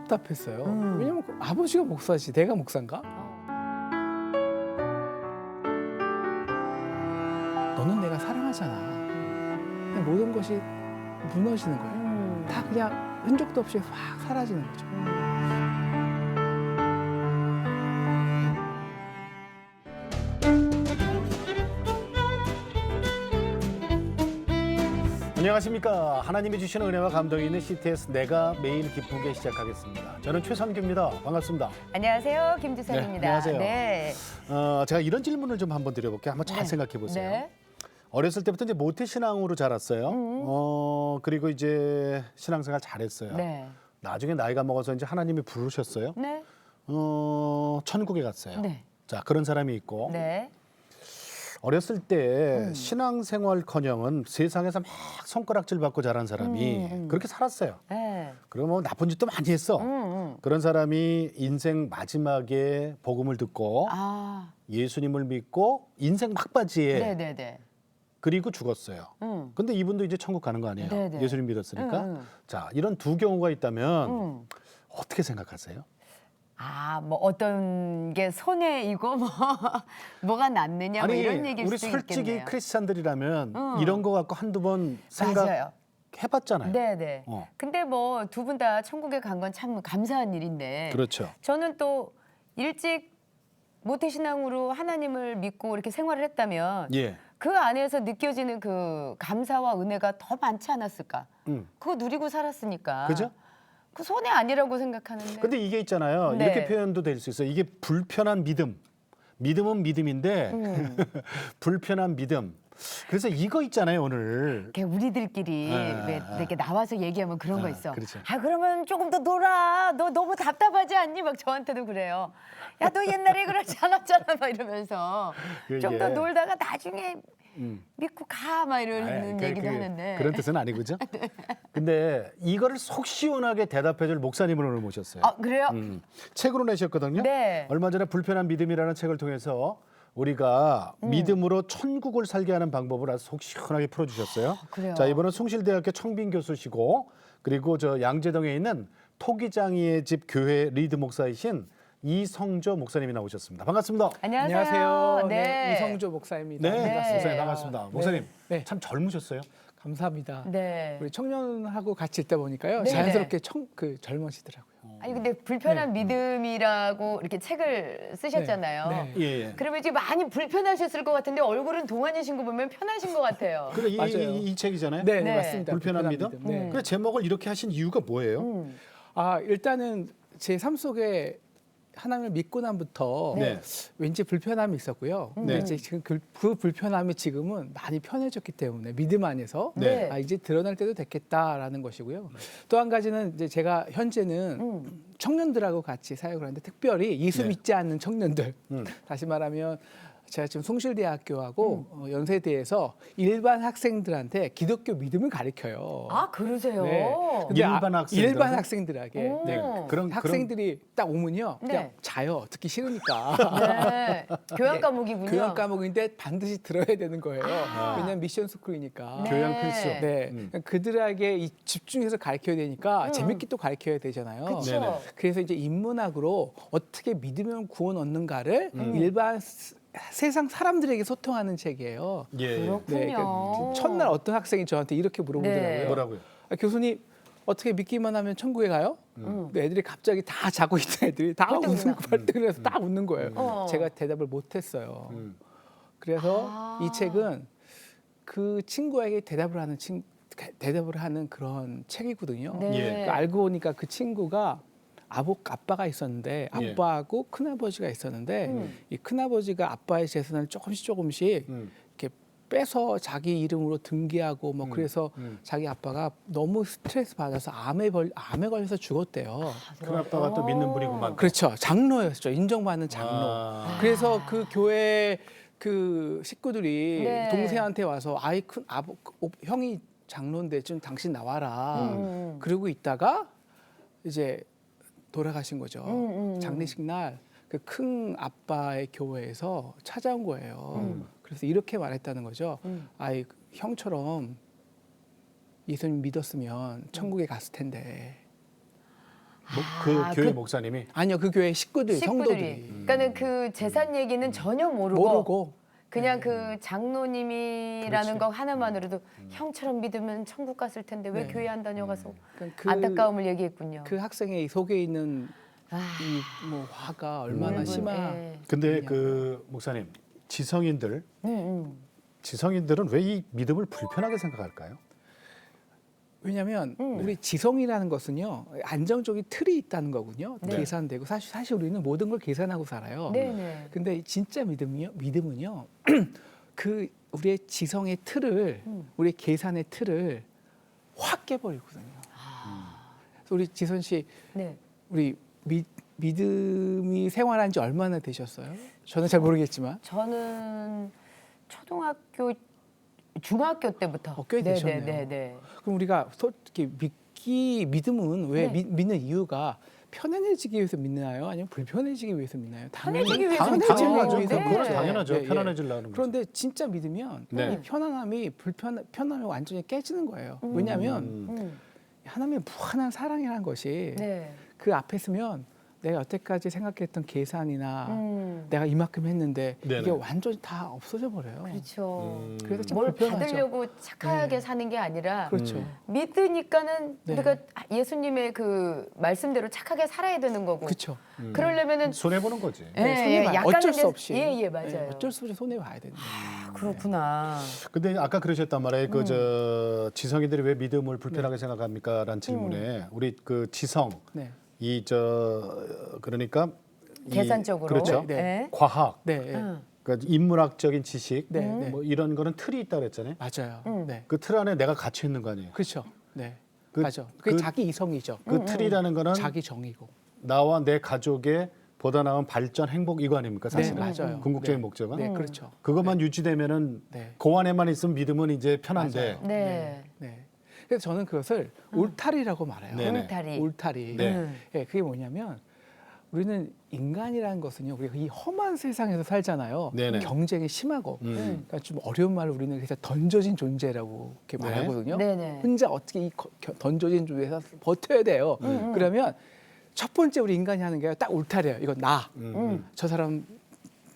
답답했어요. 왜냐면 아버지가 목사지 내가 목사인가? 너는 내가 사랑하잖아. 그냥 모든 것이 무너지는 거예요. 다 그냥 흔적도 없이 확 사라지는 거죠. 안녕하십니까. 하나님이 주시는 은혜와 감동이 있는 CTS 내가 매일 기쁘게 시작하겠습니다. 저는 최선규입니다. 반갑습니다. 안녕하세요. 김주선입니다. 네, 안녕하세요. 네. 제가 이런 질문을 좀 한번 드려볼게요. 한번 잘 네. 생각해 보세요. 네. 어렸을 때부터 이제 모태신앙으로 자랐어요. 그리고 이제 신앙생활 잘했어요. 네. 나중에 나이가 먹어서 이제 하나님이 부르셨어요. 네. 천국에 갔어요. 네. 자, 그런 사람이 있고 네. 어렸을 때 신앙생활커녕은 세상에서 막 손가락질 받고 자란 사람이 그렇게 살았어요. 네. 그리고 뭐 나쁜 짓도 많이 했어. 그런 사람이 인생 마지막에 복음을 듣고 아. 예수님을 믿고 인생 막바지에 네네네. 그리고 죽었어요. 근데 이분도 이제 천국 가는 거 아니에요? 네네. 예수님 믿었으니까. 자, 이런 두 경우가 있다면 어떻게 생각하세요? 아, 뭐 어떤 게 손해이고 뭐가 낫느냐 뭐 이런 얘기일 우리 수도 솔직히 있겠네요. 크리스찬들이라면 이런 거 갖고 한두 번 맞아요. 생각해봤잖아요. 네네. 어. 근데 뭐 두 분 다 천국에 간 건 참 감사한 일인데. 그렇죠. 저는 또 일찍 모태신앙으로 하나님을 믿고 이렇게 생활을 했다면 예. 그 안에서 느껴지는 그 감사와 은혜가 더 많지 않았을까? 그거 누리고 살았으니까. 그죠? 그 손해 아니라고 생각하는데. 근데 이게 있잖아요. 네. 이렇게 표현도 될 수 있어요. 이게 불편한 믿음. 믿음은 믿음인데 불편한 믿음. 그래서 이거 있잖아요, 오늘. 이렇게 우리들끼리 왜 이렇게 나와서 얘기하면 그런 거 있어. 그렇죠. 아 그러면 조금 더 놀아. 너 너무 답답하지 않니? 막 저한테도 그래요. 야 너 옛날에 그러지 않았잖아. 막 이러면서 좀 더 그게- 놀다가 나중에 믿고 가. 막 이러는 얘기도 그게 하는데. 그런 뜻은 아니고죠. 근데 이거를 속 시원하게 대답해줄 목사님을 오늘 모셨어요. 아 그래요? 책으로 내셨거든요. 네. 얼마 전에 불편한 믿음이라는 책을 통해서 우리가 믿음으로 천국을 살게 하는 방법을 아주 속 시원하게 풀어주셨어요. 그래요? 자, 이번은 숭실대학교 청빈 교수시고 그리고 저 양재동에 있는 토기장이의 집 교회 리드 목사이신 이성조 목사님이 나오셨습니다. 반갑습니다. 안녕하세요. 네, 이성조 목사입니다. 네, 네. 목사님 반갑습니다. 목사님 네. 참 젊으셨어요. 감사합니다. 네. 우리 청년하고 같이 있다 보니까요. 네, 자연스럽게 젊으시더라고요. 아니 근데 불편한 믿음이라고 이렇게 책을 쓰셨잖아요. 네. 예, 예. 그러면 지금 많이 불편하셨을 것 같은데 얼굴은 동안이신 거 보면 편하신 것 같아요. 그래 맞아요. 이 책이잖아요. 네, 네. 맞습니다. 불편한 믿음. 네. 그래 제목을 이렇게 하신 이유가 뭐예요? 아 일단은 제 삶 속에 하나님을 믿고 난부터 네. 왠지 불편함이 있었고요. 근데 네. 이제 지금 그 불편함이 지금은 많이 편해졌기 때문에 믿음 안에서 네. 아, 이제 드러날 때도 됐겠다라는 것이고요. 또 한 가지는 이제 제가 현재는 청년들하고 같이 사역을 하는데 특별히 예수 네. 믿지 않는 청년들, 다시 말하면 제가 지금 숭실대학교하고 연세대에서 일반 학생들한테 기독교 믿음을 가르쳐요. 아 그러세요? 네. 근데 일반 학생들? 일반 학생들에게 오. 네, 그런 학생들이 딱 오면요 그냥 네. 자요. 듣기 싫으니까. 네. 교양 과목이군요. 교양 과목인데 반드시 들어야 되는 거예요. 아. 왜냐면 미션 스쿨이니까. 네. 교양 필수. 네. 그들에게 이 집중해서 가르쳐야 되니까 재밌게 또 가르쳐야 되잖아요. 그쵸. 네네. 그래서 이제 인문학으로 어떻게 믿으면 구원 얻는가를 일반 세상 사람들에게 소통하는 책이에요. 예. 그렇군요. 그러니까 첫날 어떤 학생이 저한테 이렇게 물어보더라고요. 네. 뭐라고요? 아, 교수님 어떻게 믿기만 하면 천국에 가요? 근데 애들이 갑자기 다 자고 있던 애들이 다 벌떡이나. 웃는 발등에서 딱 웃는 거예요. 어. 제가 대답을 못했어요. 그래서 아. 이 책은 그 친구에게 대답을 하는 그런 책이거든요. 네. 예. 그러니까 알고 보니까 그 친구가 아빠가 있었는데 예. 아빠하고 큰아버지가 있었는데 이 큰아버지가 아빠의 재산을 조금씩 이렇게 빼서 자기 이름으로 등기하고 뭐 그래서 자기 아빠가 너무 스트레스 받아서 암에 걸려서 죽었대요. 큰 아빠가 또 믿는 분이구만. 그렇죠. 장로였죠. 인정받는 장로. 아. 그래서 그 교회 그 식구들이 네. 동생한테 와서 형이 장로인데 좀 당신 나와라. 그러고 있다가 이제 돌아가신 거죠. 장례식 날 그 큰 아빠의 교회에서 찾아온 거예요. 그래서 이렇게 말했다는 거죠. 아이 형처럼 예수님 믿었으면 천국에 갔을 텐데. 그 아, 교회 그 목사님이 아니요, 그 교회 식구들이, 성도들이 식구들이. 그러니까는 그 재산 얘기는 전혀 모르고, 모르고 그냥 그 장로님이라는 그렇지. 거 하나만으로도 형처럼 믿으면 천국 갔을 텐데 왜 네. 교회 안 다녀가서 그러니까 안타까움을 얘기했군요. 그 학생의 이 속에 있는 아, 이 뭐 화가 얼마나 울분, 심한. 예. 근데 그 목사님 지성인들은 왜 이 믿음을 불편하게 생각할까요? 왜냐하면 우리 지성이라는 것은요, 안정적인 틀이 있다는 거군요. 네. 계산되고 사실 우리는 모든 걸 계산하고 살아요. 네네. 근데 진짜 믿음은요 그 우리의 지성의 틀을, 우리의 계산의 틀을 확 깨버리거든요. 그래서 우리 지선 씨, 네. 우리 믿음이 생활한 지 얼마나 되셨어요? 저는 잘 모르겠지만. 저는 초등학교, 중학교 때부터. 꽤 되셨네요. 네네네. 그럼 우리가 솔직히 믿음은 왜 네. 믿는 이유가 편안해지기 위해서 믿나요? 아니면 불편해지기 위해서 믿나요? 편해지기 위해서 당연하지. 믿죠. 당연하죠. 네. 그건 당연하죠. 예, 예. 편안해지려는 거죠. 그런데 진짜 믿으면 네. 이 편안함이 편함이 완전히 깨지는 거예요. 왜냐하면 음. 하나님의 무한한 사랑이라는 것이 네. 그 앞에 서면 내가 여태까지 생각했던 계산이나 내가 이만큼 했는데 네네. 이게 완전히 다 없어져 버려요. 그렇죠. 그래서 참 뭘 불편하죠. 받으려고 착하게 네. 사는 게 아니라 그렇죠. 믿으니까는 네. 우리가 예수님의 그 말씀대로 착하게 살아야 되는 거고. 그렇죠. 그러려면은 손해 보는 거지. 예, 손해 봐요. 약간은 어쩔 수 이제- 없이. 예, 맞아요. 어쩔 수 없이 손해 봐야 되는 아, 그렇구나. 근데 아까 그러셨단 말이에요. 그 지성인들이 왜 믿음을 불편하게 생각합니까?라는 질문에 우리 그 지성 네. 그러니까 계산적으로. 그렇죠. 네, 네. 과학, 네. 네. 그러니까 인문학적인 지식, 네, 네. 뭐 이런 거는 틀이 있다 그랬잖아요. 맞아요. 네. 그 틀 안에 내가 갇혀 있는 거 아니에요. 그렇죠. 네. 그- 맞아. 그게 그- 자기 이성이죠. 그 틀이라는 거는 자기 정이고. 나와 내 가족의 보다 나은 발전, 행복 이거 아닙니까? 사실은 네, 맞아요. 궁극적인 네. 목적은. 네, 그렇죠. 그것만 유지되면은 네. 그 안에만 있으면 믿음은 이제 편한데. 맞아요. 네. 네. 그래서 저는 그것을 울타리라고 말해요. 네네. 울타리. 울타리. 네. 예, 그게 뭐냐면 우리는 인간이라는 것은요, 우리가 이 험한 세상에서 살잖아요. 네네. 경쟁이 심하고, 음. 그러니까 좀 어려운 말로 우리는 그래서 던져진 존재라고 이렇게 네. 말하거든요. 네네. 혼자 어떻게 이 던져진 존재에서 버텨야 돼요. 그러면 첫 번째 우리 인간이 하는 게 딱 울타리예요. 이건 나, 저 사람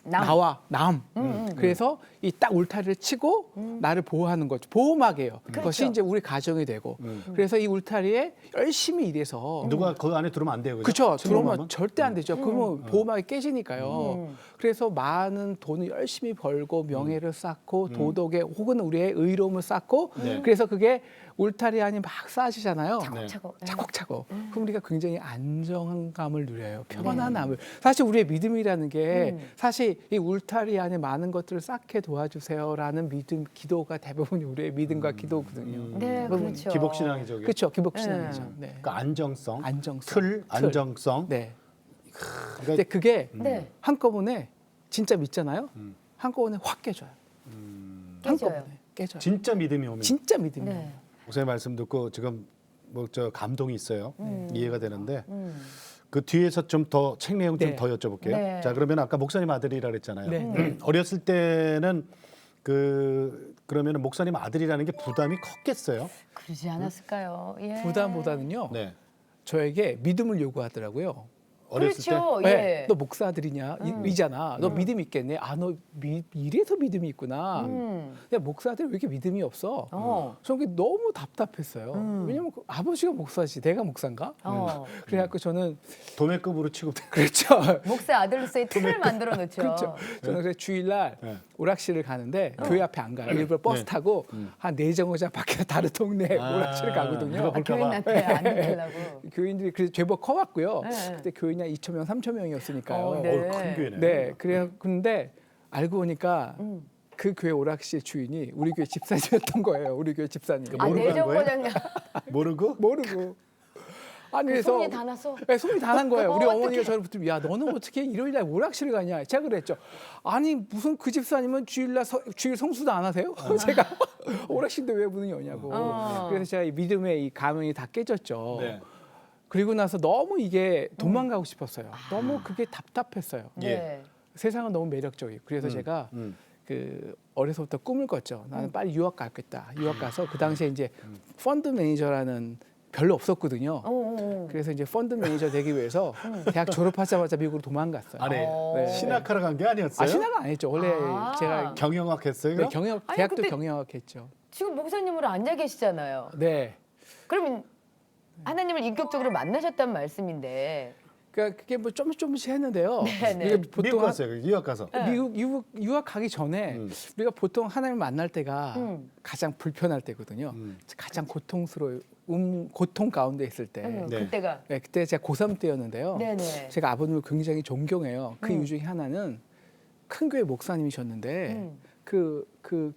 나와 남. 그래서 이 딱 울타리를 치고 나를 보호하는 거죠. 보호막이에요. 그것이 이제 우리 가정이 되고. 그래서 이 울타리에 열심히 일해서 누가 그 안에 들어오면 안 돼요. 그렇죠. 들어오면 들어오면? 절대 안 되죠. 그러면 보호막이 깨지니까요. 그래서 많은 돈을 열심히 벌고 명예를 쌓고 도덕에 혹은 우리의 의로움을 쌓고 네. 그래서 그게 울타리 안이 막 쌓아지잖아요. 차곡차곡. 네. 차곡차곡. 그럼 우리가 굉장히 안정감을 누려요. 편안함을. 사실 우리의 믿음이라는 게 사실 이 울타리 안에 많은 것들을 쌓게 도와주세요라는 믿음, 기도가 대부분 우리의 믿음과 기도거든요. 네, 그렇죠. 기복신앙이죠. 그게. 그렇죠. 기복신앙이죠. 네. 그러니까 안정성, 안정성. 틀, 안정성. 네. 그러니까 근데 그게 네. 한꺼번에 진짜 믿잖아요. 한꺼번에 확 깨져요. 깨져요. 한꺼번에 깨져요. 진짜 믿음이 오면 진짜 믿음이에요. 네. 목사님 말씀 듣고 지금 뭐 저 감동이 있어요. 이해가 되는데 음. 그 뒤에서 좀 더 책 내용 좀 네. 더 여쭤볼게요. 네. 자 그러면 아까 목사님 아들이라 그랬잖아요. 네. 어렸을 때는 그러면 목사님 아들이라는 게 부담이 컸겠어요. 그러지 않았을까요? 예. 부담보다는요. 네. 저에게 믿음을 요구하더라고요. 어렸을 그렇죠. 네, 예. 너 목사 아들이냐? 이잖아. 너 믿음 있겠네. 아, 너 이래서 믿음이 있구나. 근데 목사 아들 왜 이렇게 믿음이 없어? 저는 그게 너무 답답했어요. 왜냐면 그 아버지가 목사지, 내가 목사인가? 그래갖고 저는 때 도매급으로 취급돼. 그렇죠. 목사 아들로서의 틀을 만들어 놓죠. 그렇죠. 저는 그래서 주일날 네. 오락실을 가는데 교회 앞에 안 가요. 일부러 버스 네. 타고 한 4정거장 밖에 다른 동네 오락실을 가거든요. 누가 볼까 봐. 교인한테 안 들키려고. 교인들이 그래서 제법 커왔고요. 네. 그때 교인이 한 2천 명, 3천 명이었으니까요. 네. 큰 교회네. 네, 그래 근데 알고 보니까 그 교회 오락실 주인이 우리 교회 집사님이었던 거예요. 우리 교회 집사님. 아, 모르고 한 거예요? 내정거장량. 모르고? 모르고. 아니 그래서 손이 다 났어. 네, 손이 다 난 거예요. 우리 어, 어머니가 저를 붙들고 야 너는 어떻게 일요일날 오락실을 가냐. 제가 그랬죠. 아니 무슨 그 집사님은 주일날 주일 성수도 안 하세요? 제가 오락실도 왜 문을 여냐고. 그래서 제가 이 믿음의 이 가면이 다 깨졌죠. 네. 그리고 나서 너무 이게 도망가고 싶었어요. 너무 그게 답답했어요. 예. 네. 세상은 너무 매력적이고 그래서 제가 그 어려서부터 꿈을 꿨죠. 나는 빨리 유학 가겠다. 유학 가서 그 당시에 이제 펀드 매니저라는 별로 없었거든요. 어. 그래서 이제 펀드 매니저 되기 위해서 대학 졸업하자마자 미국으로 도망갔어요. 아니 네. 신학하러 간 게 아니었어요? 신학은 안 했죠. 원래 아. 제가 경영학 했어요? 네, 그럼? 경영학 아니, 대학도 근데- 경영학 했죠. 지금 목사님으로 앉아 계시잖아요. 네. 그러면 하나님을 인격적으로 만나셨단 말씀인데. 그러니까 그게 뭐 조금씩 했는데요. 네, 네. 우리가 미국 보통 갔어요. 유학 가서. 유학 가기 전에 우리가 보통 하나님을 만날 때가 가장 불편할 때거든요. 가장 고통 가운데 있을 때. 네. 그때가. 네, 그때 제가 고3 때였는데요. 네네. 제가 아버님을 굉장히 존경해요. 그 이유 중에 하나는 큰 교회 목사님이셨는데 그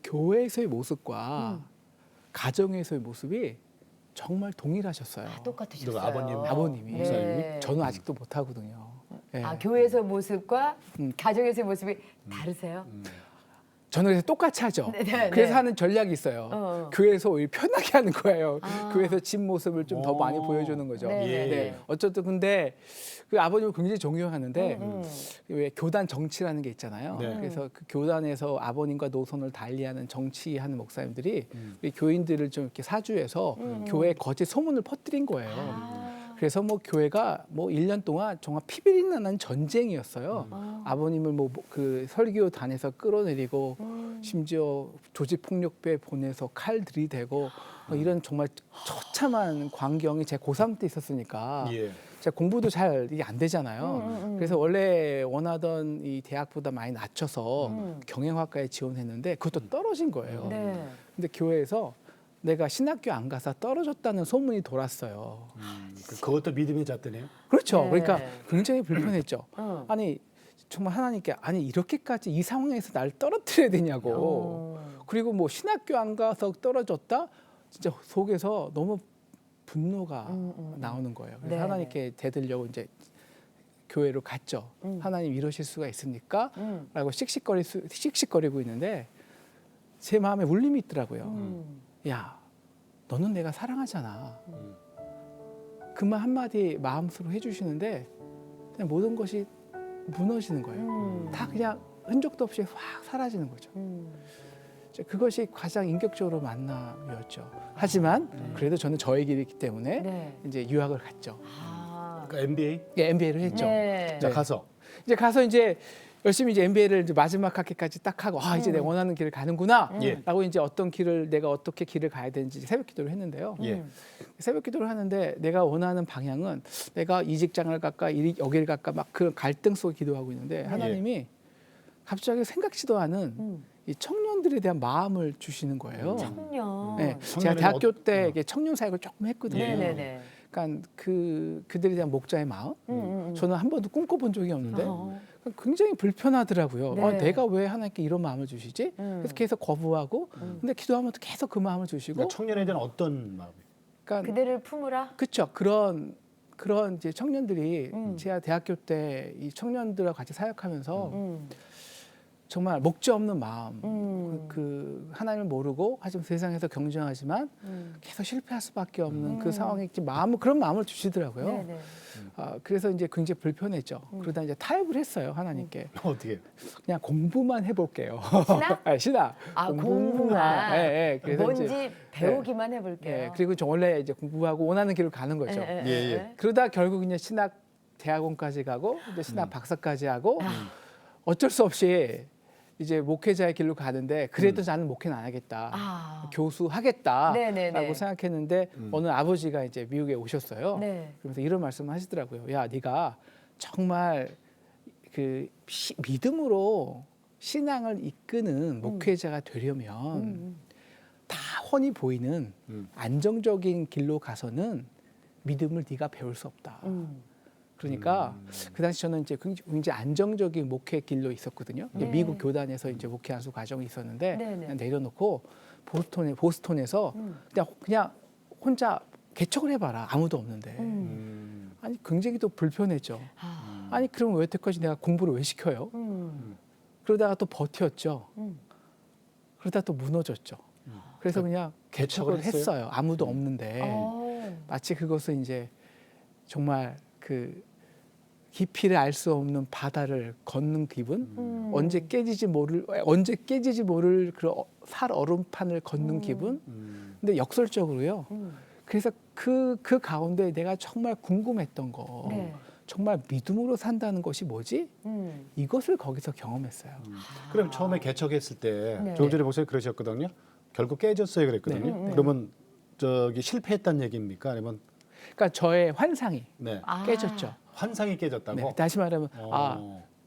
교회에서의 모습과 가정에서의 모습이 정말 동일하셨어요. 똑같으셨어요. 누가 아버님? 아버님이. 네. 저는 아직도 못하거든요. 네. 아 교회에서 모습과 음. 가정에서의 모습이 다르세요? 저는 그래서 똑같이 하죠. 네, 네, 그래서 네. 하는 전략이 있어요. 어. 교회에서 오히려 편하게 하는 거예요. 아. 교회에서 집 모습을 좀 더 많이 보여주는 거죠. 네, 예. 네. 어쨌든 근데 그 아버님을 굉장히 존경하는데 왜 교단 정치라는 게 있잖아요. 네. 그래서 그 교단에서 아버님과 노선을 달리하는 정치하는 목사님들이 우리 교인들을 좀 이렇게 사주해서 교회에 거짓 소문을 퍼뜨린 거예요. 그래서 뭐 교회가 뭐 1년 동안 정말 피비린내 나는 전쟁이었어요. 아버님을 뭐 그 설교단에서 끌어내리고 심지어 조직 폭력배에 보내서 칼 들이대고 뭐 이런 정말 처참한 광경이 제 고3 때 있었으니까 예. 제가 공부도 잘 이게 안 되잖아요. 그래서 원래 원하던 이 대학보다 많이 낮춰서 경영학과에 지원했는데 그것도 떨어진 거예요. 네. 근데 교회에서 내가 신학교 안 가서 떨어졌다는 소문이 돌았어요. 그것도 믿음의 잣대네요. 그렇죠. 네. 그러니까 굉장히 불편했죠. 어. 아니 정말 하나님께 아니 이렇게까지 이 상황에서 날 떨어뜨려야 되냐고. 그리고 뭐 신학교 안 가서 떨어졌다. 진짜 속에서 너무 분노가 나오는 거예요. 그래서 네. 하나님께 대들려고 이제 교회로 갔죠. 하나님 이러실 수가 있습니까? 라고 씩씩거리고 있는데 제 마음에 울림이 있더라고요. 야, 너는 내가 사랑하잖아. 그 말 한마디 마음속으로 해주시는데 그냥 모든 것이 무너지는 거예요. 다 그냥 흔적도 없이 확 사라지는 거죠. 그것이 가장 인격적으로 만남이었죠. 하지만 그래도 저는 저의 길이기 때문에 네. 이제 유학을 갔죠. 아. 그러니까 MBA. 예, MBA를 했죠. 네. 자 가서 이제 가서 이제 열심히 이제 MBA를 이제 마지막 학기까지 딱 하고 아 이제 내가 원하는 길을 가는구나라고 예. 이제 어떤 길을 내가 어떻게 길을 가야 되는지 새벽 기도를 했는데요. 예. 새벽 기도를 하는데 내가 원하는 방향은 내가 이 직장을 갈까 여기를 갈까 막 그 갈등 속에 기도하고 있는데 하나님이 갑자기 생각지도 않은 이 청년들에 대한 마음을 주시는 거예요. 청년. 네, 제가 청년은 대학교 때 이게 청년 사역을 조금 했거든요. 예. 네네네. 그러니까 그들에 대한 목자의 마음. 저는 한 번도 꿈꿔본 적이 없는데 어. 굉장히 불편하더라고요. 네. 내가 왜 하나님께 이런 마음을 주시지? 그래서 계속 거부하고 근데 기도하면 또 계속 그 마음을 주시고 그러니까 청년에 대한 어떤 마음이? 그러니까 그대를 품으라. 그렇죠. 그런 이제 청년들이 제가 대학교 때 이 청년들과 같이 사역하면서 정말 목적 없는 마음, 그 하나님을 모르고 하지만 세상에서 경쟁하지만 계속 실패할 수밖에 없는 그 상황에 마음을 그런 마음을 주시더라고요. 네네. 그래서 이제 굉장히 불편했죠. 그러다 이제 타협을 했어요 하나님께. 어떻게? 그냥 공부만 해볼게요. 신학? 아, 신학. 아 공부만. 예, 예. 그래서 뭔지 이제, 배우기만 해볼게요. 예, 그리고 저 원래 이제 공부하고 원하는 길을 가는 거죠. 예, 예, 예. 그러다 결국 이제 신학 대학원까지 가고 이제 신학 박사까지 하고 어쩔 수 없이 이제 목회자의 길로 가는데 그래도 나는 목회는 안 하겠다. 아. 교수 하겠다라고 네네네. 생각했는데 어느 아버지가 이제 미국에 오셨어요. 네. 그러면서 이런 말씀을 하시더라고요. 야, 네가 정말 그 믿음으로 신앙을 이끄는 목회자가 되려면 다 훤히 보이는 안정적인 길로 가서는 믿음을 네가 배울 수 없다. 그러니까 그 당시 저는 이제 굉장히 안정적인 목회 길로 있었거든요. 이제 네. 미국 교단에서 이제 목회 한수 과정이 있었는데 네네. 그냥 내려놓고 보스턴에서 그냥 혼자 개척을 해봐라. 아무도 없는데. 아니 굉장히 또 불편했죠. 아. 아니 그럼 여태까지 내가 공부를 왜 시켜요? 그러다가 또 버텼죠. 그러다 또 무너졌죠. 그래서 그냥 개척을 개척을 했어요? 했어요. 아무도 없는데 어. 마치 그것은 이제 정말 그 깊이를 알 수 없는 바다를 걷는 기분, 언제 깨지지 모를 그런 살 얼음판을 걷는 기분. 근데 역설적으로요. 그래서 그 가운데 내가 정말 궁금했던 거, 네. 정말 믿음으로 산다는 것이 뭐지? 이것을 거기서 경험했어요. 그럼 처음에 개척했을 때 네. 조금 전에 목사님 그러셨거든요. 결국 깨졌어요 그랬거든요. 그러면 저기 실패했다는 얘기입니까? 아니면 그러니까 저의 환상이 네. 아. 깨졌죠. 환상이 깨졌다고? 네, 다시 말하면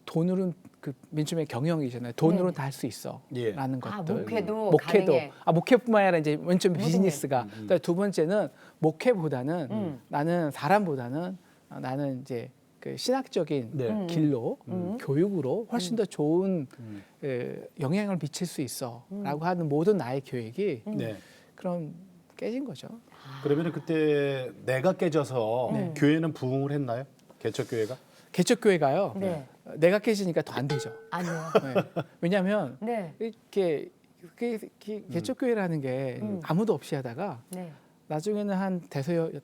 돈으로는 그 맨 처음에 경영이잖아요. 돈으로는 네. 다 할 수 있어. 예. 라는 아, 것들. 목회도 가능해. 목회뿐만 아니라 이제 맨 처음 모든 비즈니스가. 그다음에 두 번째는 목회보다는 나는 사람보다는 나는 이제 그 신학적인 네. 길로 교육으로 훨씬 더 좋은 영향을 미칠 수 있어라고 하는 모든 나의 계획이 네. 그럼 깨진 거죠. 그러면 그때 내가 깨져서 네. 교회는 부흥을 했나요? 개척교회가? 개척교회가요. 네. 내가 깨지니까 더 안 되죠. 아니요. 네. 왜냐하면 네. 이렇게 개척교회라는 게 아무도 없이 하다가 네. 나중에는 한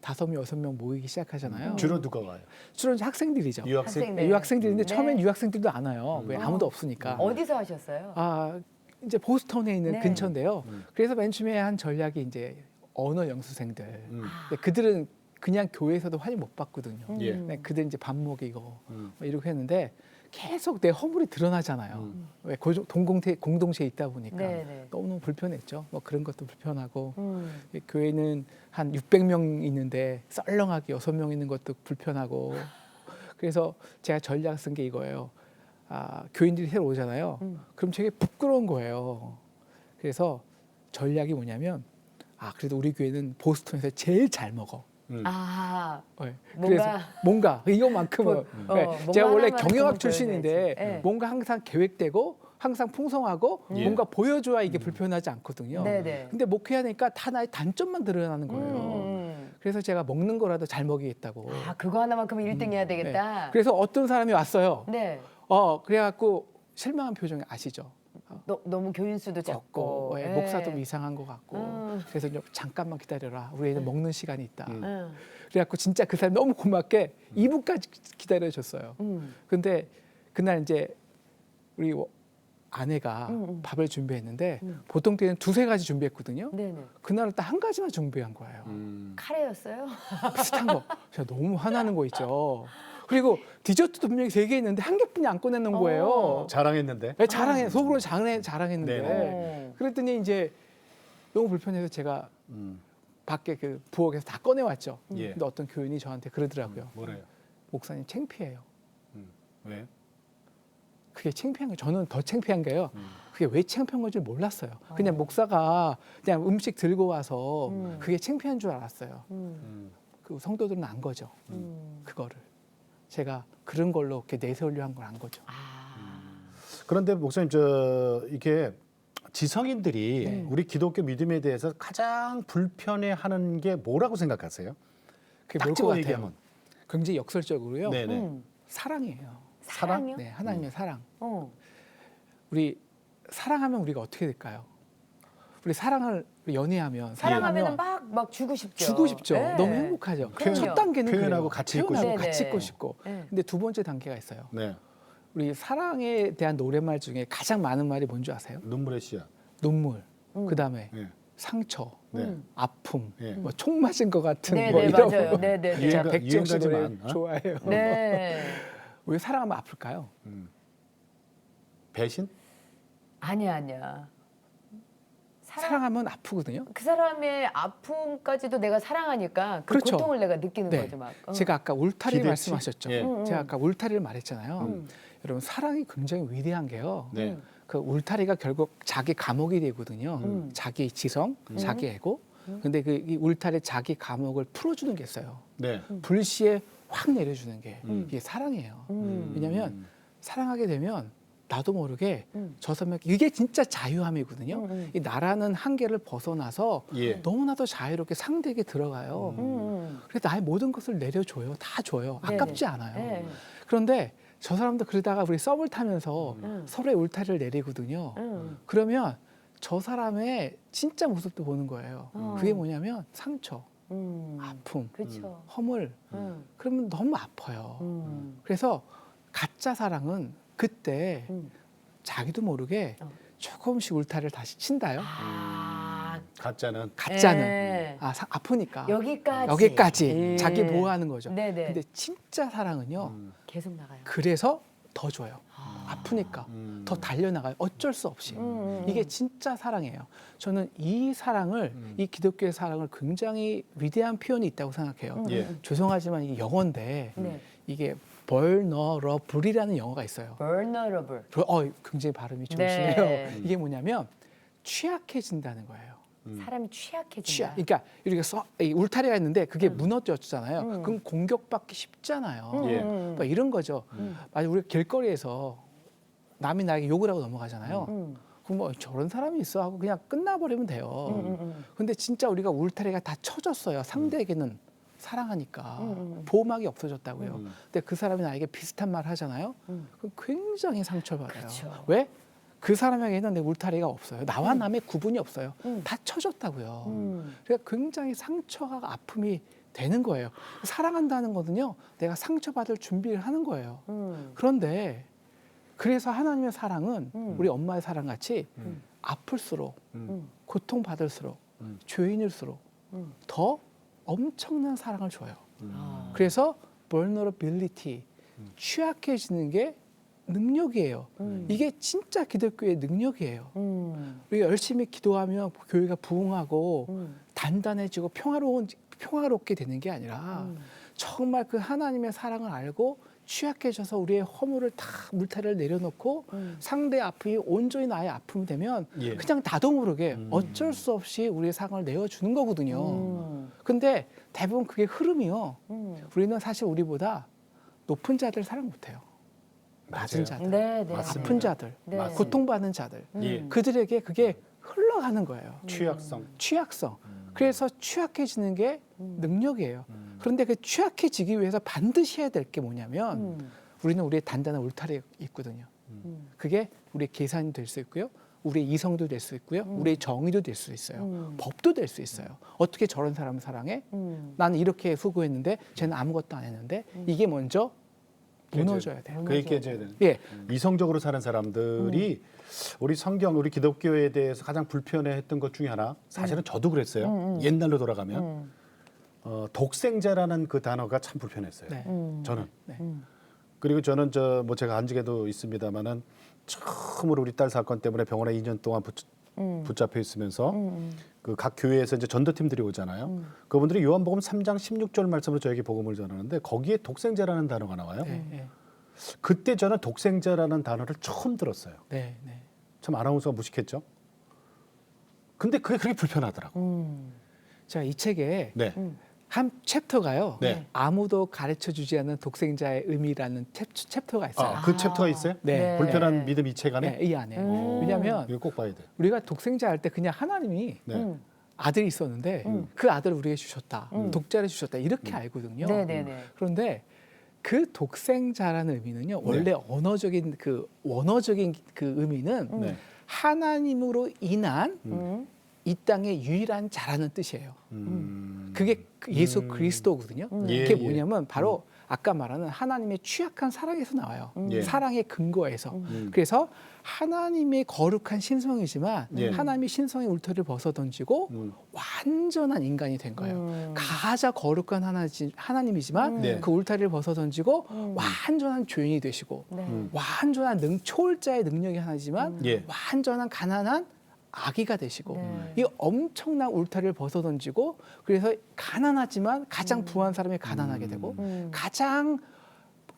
다섯 명, 여섯 명 모이기 시작하잖아요. 주로 누가 와요? 주로 이제 학생들이죠. 유학생? 학생. 네, 유학생들인데 네. 처음엔 유학생들도 안 와요. 왜 아무도 없으니까. 어디서 하셨어요? 아 이제 보스턴에 있는 네. 근처인데요. 그래서 맨 처음에 한 전략이 이제 언어 연수생들. 아. 근데 그들은 그냥 교회에서도 환영 못 받거든요. 예. 네, 그들 이제 밥 먹이고 뭐 이러고 했는데 계속 내 허물이 드러나잖아요. 왜 공동체에 있다 보니까 네, 네. 너무 불편했죠. 뭐 그런 것도 불편하고 음. 이 교회는 한 600명 있는데 썰렁하게 6명 있는 것도 불편하고 그래서 제가 전략 쓴 게 이거예요. 교인들이 새로 오잖아요. 그럼 되게 부끄러운 거예요. 그래서 전략이 뭐냐면 그래도 우리 교회는 보스턴에서 제일 잘 먹어. 아, 네. 뭔가- 그래서 뭔가 이거만큼은 네. 뭔가 제가 원래 하나만 경영학 그건 출신인데 보여줘야지. 네. 뭔가 항상 계획되고 항상 풍성하고 예. 뭔가 보여줘야 이게 불편하지 않거든요. 네네. 근데 목회하니까 다 나의 단점만 드러나는 거예요. 그래서 제가 먹는 거라도 잘 먹이겠다고. 아, 그거 하나만큼 1등 해야 네. 되겠다. 그래서 어떤 사람이 왔어요. 네. 그래갖고 실망한 표정이 아시죠? 너무 교인 수도 적고. 예, 예. 목사도 이상한 것 같고. 그래서 좀 잠깐만 기다려라. 우리 애는 먹는 시간이 있다. 응. 그래갖고 진짜 그 사람 너무 고맙게 2부까지 기다려줬어요. 근데 그날 이제 우리 아내가 밥을 준비했는데 보통 때는 두세 가지 준비했거든요. 네네. 그날은 딱 한 가지만 준비한 거예요. 카레였어요? 비슷한 거. 제가 너무 화나는 거 있죠. 그리고 디저트도 분명히 3개 있는데 한 개뿐이 안 꺼내놓은 거예요. 자랑했는데. 네, 속으로 자랑했는데. 네. 그랬더니 이제 너무 불편해서 제가 밖에 그 부엌에서 다 꺼내왔죠. 예. 근데 어떤 교인이 저한테 그러더라고요. 뭐래요? 목사님 창피해요. 왜? 그게 창피한 게 저는 더 창피한 게요. 그게 왜 창피한 건지 몰랐어요. 그냥 목사가 그냥 음식 들고 와서 그게 창피한 줄 알았어요. 그 성도들은 안 거죠. 그거를 제가 그런 걸로 이렇게 내세우려 한 걸 안 거죠. 그런데 목사님 이게 지성인들이 우리 기독교 믿음에 대해서 가장 불편해하는 게 뭐라고 생각하세요? 그게 딱 뭘것 집어 같아요? 얘기하면. 굉장히 역설적으로요. 네네. 사랑이에요. 사랑이요? 네, 하나님의 사랑. 우리 사랑하면 우리가 어떻게 될까요? 우리 사랑을 연애하면 사랑하면 막 주고 싶죠. 주고 싶죠. 네. 너무 행복하죠. 그럼요. 첫 단계는 표현하고 그래요. 같이 있고 표현하고 싶고. 같이 네네. 있고 싶고. 네. 근데 두 번째 단계가 있어요. 네. 우리 사랑에 대한 노랫말 중에 가장 많은 말이 뭔지 아세요? 눈물의 씨앗. 눈물. 그다음에 네. 상처, 네. 아픔, 네. 뭐 총 맞은 것 같은 네네, 뭐 이런 맞아요. 거. 네네. 제가 백지영 씨 노래 유행가지만, 좋아해요. 네. 왜 사랑하면 아플까요? 배신? 아니야. 사랑하면 아프거든요. 그 사람의 아픔까지도 내가 사랑하니까 그 그렇죠. 고통을 내가 느끼는 네. 거죠. 막. 제가 아까 울타리 기대치? 말씀하셨죠. 예. 제가 아까 울타리를 말했잖아요. 여러분 사랑이 굉장히 위대한 게요. 네. 그 울타리가 결국 자기 감옥이 되거든요. 자기 지성, 자기 에고. 근데 그 이 울타리 자기 감옥을 풀어주는 게 있어요. 네. 불시에 확 내려주는 게 이게 사랑이에요. 왜냐하면 사랑하게 되면 나도 모르게 저 사람 이게 진짜 자유함이거든요. 이 나라는 한계를 벗어나서 예. 너무나도 자유롭게 상대에게 들어가요. 그래서 나의 모든 것을 내려줘요. 다 줘요. 네네. 아깝지 않아요. 네. 그런데 저 사람도 그러다가 우리 썸을 타면서 서로의 울타리를 내리거든요. 그러면 저 사람의 진짜 모습도 보는 거예요. 그게 뭐냐면 상처, 아픔, 그렇죠. 허물. 그러면 너무 아파요. 그래서 가짜 사랑은 그때 자기도 모르게 조금씩 울타리를 다시 친다요. 가짜는 가짜는 네. 아프니까 여기까지. 예. 자기 보호하는 거죠. 네네. 근데 진짜 사랑은요. 계속 나가요. 그래서 더 줘요. 아프니까 더 달려나가요. 어쩔 수 없이. 이게 진짜 사랑이에요. 저는 이 사랑을 이 기독교의 사랑을 굉장히 위대한 표현이 있다고 생각해요. 예. 죄송하지만 이게 영어인데 네. 이게 vulnerable이라는 영어가 있어요. vulnerable. 굉장히 발음이 네. 좋으시네요. 이게 뭐냐면 취약해진다는 거예요. 사람이 취약해진다. 그러니까 우리가 이 울타리가 있는데 그게 무너졌잖아요. 그럼 공격받기 쉽잖아요. 예. 뭐 이런 거죠. 만약 우리 길거리에서 남이 나에게 욕을 하고 넘어가잖아요. 그럼 뭐 저런 사람이 있어 하고 그냥 끝나버리면 돼요. 근데 진짜 우리가 울타리가 다 쳐졌어요. 상대에게는 사랑하니까 보호막이 없어졌다고요. 근데 그 사람이 나에게 비슷한 말 하잖아요. 그럼 굉장히 상처받아요. 그렇죠. 왜? 그 사람에게는 내 울타리가 없어요. 나와 남의 구분이 없어요. 다 쳐졌다고요. 그러니까 굉장히 상처가 아픔이 되는 거예요. 사랑한다는 거는요. 내가 상처받을 준비를 하는 거예요. 그런데 그래서 하나님의 사랑은 우리 엄마의 사랑같이 아플수록 고통받을수록 죄인일수록 더 엄청난 사랑을 줘요. 그래서 vulnerability, 취약해지는 게 능력이에요. 이게 진짜 기독교의 능력이에요. 우리가 열심히 기도하면 교회가 부흥하고 단단해지고 평화롭게 되는 게 아니라 정말 그 하나님의 사랑을 알고 취약해져서 우리의 허물을 다 물타리를 내려놓고 상대의 아픔이 온전히 나의 아픔이 되면 예. 그냥 나도 모르게 어쩔 수 없이 우리의 상을 내어주는 거거든요. 근데 대부분 그게 흐름이요. 우리는 사실 우리보다 높은 자들 사랑 못해요. 낮은 맞아요. 자들, 네, 네. 아픈 자들, 네. 고통받는 자들, 예. 그들에게 그게 흘러가는 거예요. 취약성. 취약성. 그래서 취약해지는 게 능력이에요. 그런데 그 취약해지기 위해서 반드시 해야 될 게 뭐냐면 우리는 우리의 단단한 울타리가 있거든요. 그게 우리의 계산이 될 수 있고요. 우리의 이성도 될 수 있고요. 우리의 정의도 될 수 있어요. 법도 될 수 있어요. 어떻게 저런 사람을 사랑해? 나는 이렇게 수고했는데 쟤는 아무것도 안 했는데 이게 먼저 무너져야 돼요. 그게 깨져야 되는. 예. 이성적으로 사는 사람들이 우리 성경, 우리 기독교에 대해서 가장 불편해했던 것 중에 하나, 사실은 저도 그랬어요. 옛날로 돌아가면 독생자라는 그 단어가 참 불편했어요. 네. 저는. 네. 그리고 저는 뭐 제가 안직에도 있습니다만은 처음으로 우리 딸 사건 때문에 병원에 2년 동안 붙잡혀 있으면서 그 각 교회에서 이제 전도팀들이 오잖아요. 그분들이 요한복음 3장 16절 말씀으로 저에게 복음을 전하는데 거기에 독생자라는 단어가 나와요. 네. 그때 저는 독생자라는 단어를 처음 들었어요. 네. 네. 참 아나운서가 무식했죠. 근데 그게 그렇게 불편하더라고. 제가 이 책에 네. 한 챕터가요. 네. 아무도 가르쳐주지 않는 독생자의 의미라는 챕터가 있어요. 그 챕터가 있어요? 네. 불편한 믿음 이 책 안에? 네, 이 안에. 왜냐하면 이거 꼭 봐야 돼. 우리가 독생자 할 때 그냥 하나님이 네. 아들이 있었는데 그 아들을 우리에게 주셨다. 독자를 주셨다. 이렇게 알거든요. 네네네. 그런데 그 독생자라는 의미는요. 원래 언어적인 그 원어적인 그 의미는 네. 하나님으로 인한 이 땅의 유일한 자라는 뜻이에요. 그게 예수 그리스도거든요. 예, 그게 예. 뭐냐면 바로 아까 말하는 하나님의 취약한 사랑에서 나와요. 예. 사랑의 근거에서. 그래서 하나님의 거룩한 신성이지만 예. 하나님이 신성의 울타리를 벗어던지고 완전한 인간이 된 거예요. 가장 거룩한 하나님이지만 네. 그 울타리를 벗어던지고 완전한 죄인이 되시고 네. 완전한 초월자의 능력이 하나지만 예. 완전한 가난한 아기가 되시고 네. 이 엄청난 울타리를 벗어던지고 그래서 가난하지만 가장 부한 사람이 가난하게 되고 가장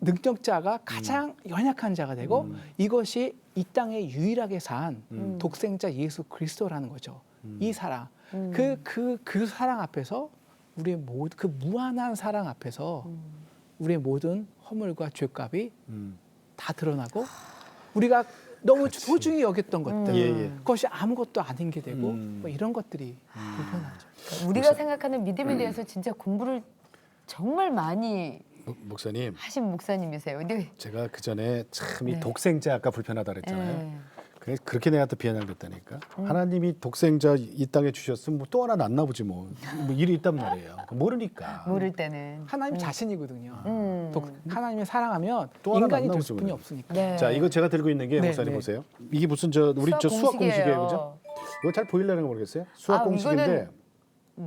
능력자가 가장 연약한 자가 되고 이것이 이 땅에 유일하게 산 독생자 예수 그리스도라는 거죠. 이 사랑 그 사랑 앞에서 우리의 그 무한한 사랑 앞에서 우리의 모든 허물과 죄값이 다 드러나고 우리가 너무 소중히 여겼던 것들 예, 예. 그것이 아무것도 아닌 게 되고 뭐 이런 것들이 불편하죠. 우리가 생각하는 믿음에 대해서 진짜 공부를 정말 많이 목사님, 하신 목사님이세요. 근데 제가 그 전에 참 이 네. 독생자 아까 불편하다 그랬잖아요. 네. 그렇게 내가 또 비아냥됐다니까. 하나님이 독생자 이 땅에 주셨으면 뭐 또 하나 낳나 보지 뭐. 일이 있단 말이에요. 모르니까. 모를 때는 하나님 자신이거든요. 음. 하나님이 사랑하면 또 하나 인간이 될 만나보죠, 수뿐이 우리. 없으니까. 네. 자, 이거 제가 들고 있는 게 네, 목사님 네. 보세요. 이게 무슨 우리 수학 공식이에요, 그죠? 이거 잘 보이려는 거 모르겠어요. 수학 아, 공식인데 이거는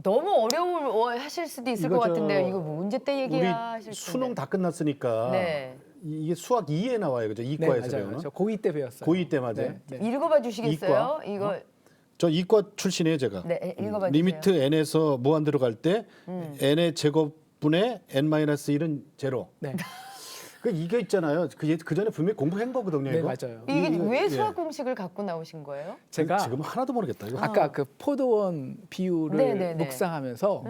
너무 어려워하실 수도 있을 이거 것 저 같은데요. 이거 뭐 언제 때 우리 얘기야 하실 수능 텐데. 다 끝났으니까 네. 이게 수학 2에 나와요, 그죠? 네, 이과에서 맞아요. 배우는. 저 고2 때 배웠어요. 고2 때 맞아요. 네, 네. 읽어봐 주시겠어요? 이과? 이거 저 이과 출신이에요, 제가. 네, 읽어봐 주세요. 리미트 n에서 무한 들어갈 때 n의 제곱분의 n-1은 제로. 네, 그 이게 있잖아요. 그 전에 분명히 공부한 거거든요. 네 이거. 맞아요. 이게 왜 예. 수학 공식을 갖고 나오신 거예요? 제가 지금 하나도 모르겠다. 이거. 아까 그 포도원 비율을 네, 네, 네. 묵상하면서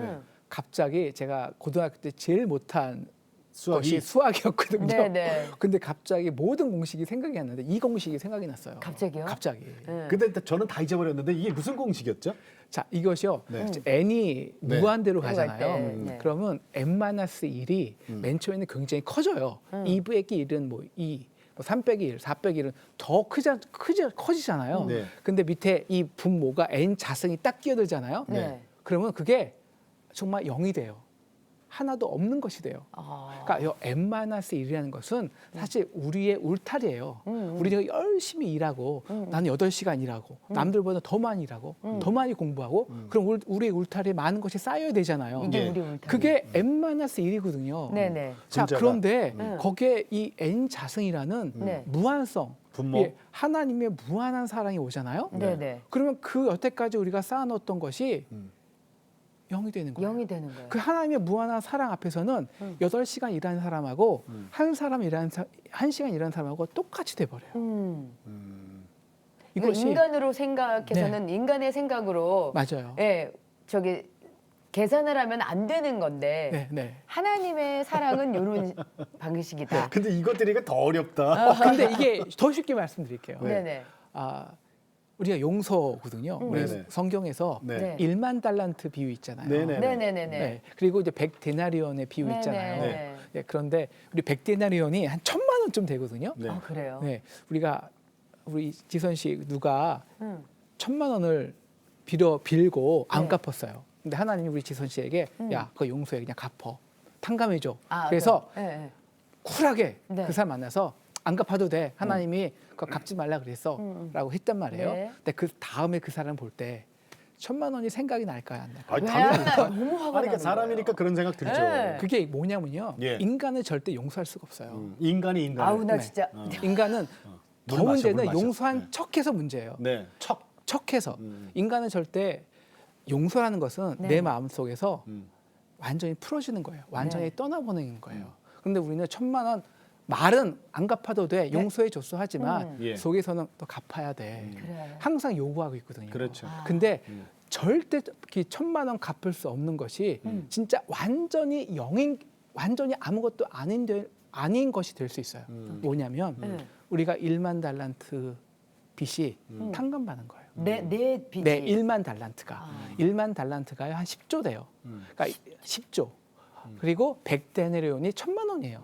갑자기 제가 고등학교 때 제일 못한 수학이 것이 수학이었거든요. 네, 네. 근데 갑자기 모든 공식이 생각이 안 나는데 이 공식이 생각이 났어요. 갑자기요? 갑자기. 네. 근데 저는 다 잊어버렸는데 이게 무슨 공식이었죠? 자, 이것이요. 네. n이 네. 무한대로 들어갈 가잖아요. 때, 네. 그러면 n-1이 맨 처음에는 굉장히 커져요. 2 빼기 1은 뭐 2, 뭐 3 빼기 1, 4 빼기 1은 더 커지잖아요. 네. 근데 밑에 이 분모가 n 자승이 딱 끼어들잖아요. 네. 그러면 그게 정말 0이 돼요. 하나도 없는 것이 돼요. 아. 그러니까 이 n-1이라는 것은 사실 우리의 울타리예요. 우리가 열심히 일하고 나는 8시간 일하고 남들보다 더 많이 일하고 더 많이 공부하고 그럼 우리의 울타리에 많은 것이 쌓여야 되잖아요. 이게 예. 우리 울타리. 그게 n-1이거든요. 네, 네. 자, 분자가. 그런데 거기에 이 n 자승이라는 네. 무한성, 분모. 예, 하나님의 무한한 사랑이 오잖아요. 네, 네. 그러면 그 여태까지 우리가 쌓아놓았던 것이 0이 되는 거예요. 0이 되는 거예요. 그 하나님의 무한한 사랑 앞에서는 8시간 일하는 사람하고 한 시간 일하는 사람하고 똑같이 돼 버려요. 이거 이것이 인간으로 생각해서는 인간의 생각으로 맞아요. 예, 저기 계산을 하면 안 되는 건데 네, 네. 하나님의 사랑은 이런 방식이다. 근데 이것들이가 더 어렵다. 근데 이게 더 쉽게 말씀드릴게요. 네, 네. 아, 우리가 용서거든요. 우리 네네. 성경에서 네. 1만 달란트 비유 있잖아요. 네네. 네, 네, 네, 네. 네. 그리고 이제 100데나리온의 비유 네, 있잖아요. 네. 네, 그런데 우리 100데나리온이 한 1,000만 원쯤 되거든요. 네. 아, 그래요. 네, 우리 지선 씨 누가 음. 1,000만 원을 빌고 안 네. 갚았어요. 근데 하나님이 우리 지선 씨에게 야, 그거 용서해 그냥 갚어. 탕감해줘. 아, 그래서 네, 네. 쿨하게 네. 그 사람 만나서 안 갚아도 돼. 하나님이 그거 갚지 말라 그랬어라고 했단 말이에요. 네. 근데 그 다음에 그 사람 볼 때 1,000만 원이 생각이 날까요, 안 날까요? 아니, 왜? 당연히. 너무 화가 아니, 그러니까 나는 사람이니까 거예요. 그런 생각 들죠. 네. 그게 뭐냐면요. 예. 인간을 절대 용서할 수가 없어요. 인간이 인간. 아우 나 네. 진짜 인간은 더 물 마셔, 문제는 물 마셔. 용서한 네. 척해서 문제예요. 네. 척해서 인간은 절대 용서라는 것은 네. 내 마음 속에서 음. 완전히 풀어지는 거예요. 완전히 네. 떠나보내는 거예요. 그런데 우리는 1,000만 원 말은 안 갚아도 돼. 용서해 줬어 하지만 예. 속에서는 또 갚아야 돼. 그래. 항상 요구하고 있거든요. 그렇죠. 아. 근데 절대 1,000만 원 갚을 수 없는 것이 진짜 완전히 완전히 아무것도 아닌 것이 될 수 있어요. 뭐냐면 우리가 1만 달란트 빚이 탕감받는 거예요. 내 빚이. 네, 1만 달란트가. 아. 1만 달란트가 한 10조 돼요. 그러니까 10조. 그리고 100데나리온이 1,000만 원이에요.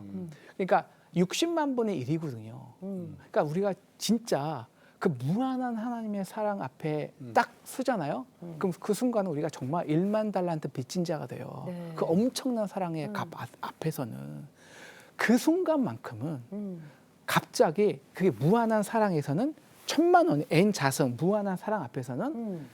그러니까 60만 분의 1이거든요. 그러니까 우리가 진짜 그 무한한 하나님의 사랑 앞에 딱 서잖아요. 그럼 그 순간은 우리가 정말 1만 달란트 빚진 자가 돼요. 네. 그 엄청난 사랑의 값 앞에서는 그 순간만큼은 갑자기 그게 무한한 사랑에서는 1,000만 원이 n 자성 무한한 사랑 앞에서는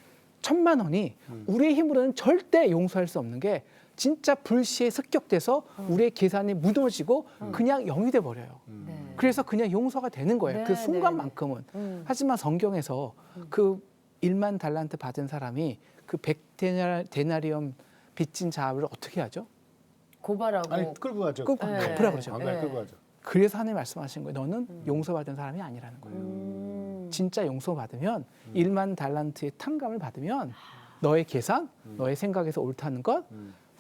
1,000만 원이 우리의 힘으로는 절대 용서할 수 없는 게 진짜 불시에 습격돼서 우리의 계산이 무너지고 그냥 0이 돼 버려요. 네. 그래서 그냥 용서가 되는 거예요. 네, 그 순간만큼은. 하지만 성경에서 그 1만 달란트 받은 사람이 그 100데나리온 빚진 자를 어떻게 하죠? 고발하고 아니, 끌고 가죠. 끌고 네. 갚으라 그러죠. 네. 끌고 가죠. 그래서 하나님 말씀하신 거예요. 너는 용서받은 사람이 아니라는 거예요. 진짜 용서받으면 1만 달란트의 탕감을 받으면 너의 계산, 너의 생각에서 옳다는 것,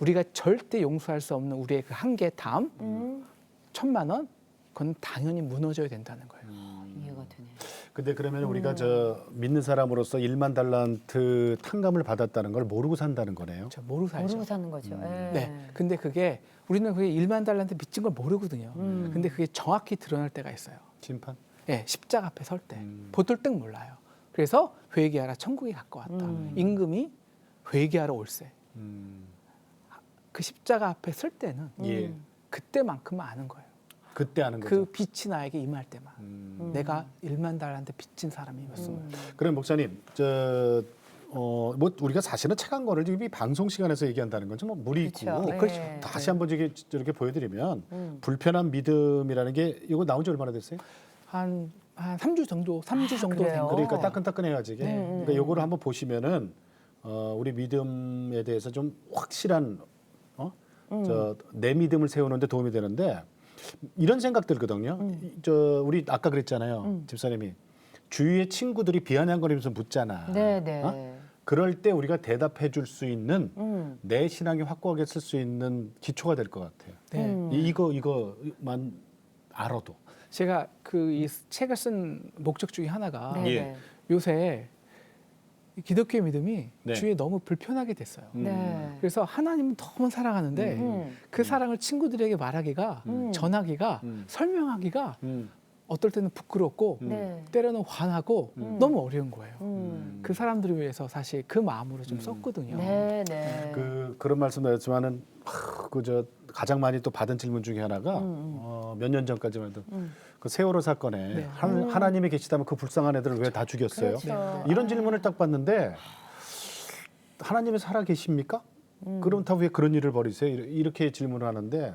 우리가 절대 용서할 수 없는 우리의 그 한계 다음 1,000만 원, 그건 당연히 무너져야 된다는 거예요. 이해가 되네. 근데 그러면 우리가 저 믿는 사람으로서 1만 달란트 탕감을 받았다는 걸 모르고 산다는 거네요. 저 모르고 살죠. 모르고 사는 거죠. 예. 네. 근데 우리는 그게 1만 달란트 빚진 걸 모르거든요. 근데 그게 정확히 드러날 때가 있어요. 심판. 예, 십자가 앞에 설 때. 보통 몰라요. 그래서 회개하라 천국이 가까웠다. 임금이 회개하러 올세. 음. 그 십자가 앞에 설 때는 예. 그때만큼은 아는 거예요. 그때 하는 그 거죠. 빛이 나에게 임할 때만 내가 1만 달한테 빚진 사람이었어요. 그럼 목사님, 뭐 우리가 사실은 책 한 거를 지금 이 방송 시간에서 얘기한다는 건 좀 뭐 무리 있고 그렇죠. 그렇죠. 네. 다시 한번 저렇게 보여드리면 불편한 믿음이라는 게 이거 나온 지 얼마나 됐어요? 한 3주 정도, 3주 정도 된 그래요? 거예요. 그러니까 따끈따끈해가지고 그러니까 요거를 한번 보시면은 우리 믿음에 대해서 좀 확실한 내 믿음을 세우는데 도움이 되는데 이런 생각 들거든요. 우리 아까 그랬잖아요, 집사님이 주위의 친구들이 비아냥거리면서 묻잖아. 네네. 그럴 때 우리가 대답해 줄 수 있는 내 신앙이 확고하게 쓸 수 있는 기초가 될 것 같아요. 네. 이거만 알아도. 제가 이 책을 쓴 목적 중에 하나가 네네. 예. 요새 기독교의 믿음이 네. 주위에 너무 불편하게 됐어요. 네. 그래서 하나님은 너무 사랑하는데 그 사랑을 친구들에게 말하기가, 전하기가, 설명하기가 어떨 때는 부끄럽고 네. 때로는 화나고 너무 어려운 거예요. 음. 그 사람들을 위해서 사실 그 마음으로 좀 썼거든요. 네네. 그런 말씀드렸지만은 가장 많이 또 받은 질문 중에 하나가 몇 년 전까지만 해도 그 세월호 사건에 네. 하나님이 계시다면 그 불쌍한 애들을 왜 다 죽였어요? 그렇죠. 이런 질문을 딱 받는데 하나님이 살아 계십니까? 그렇다고 왜 그런 일을 벌이세요? 이렇게 질문을 하는데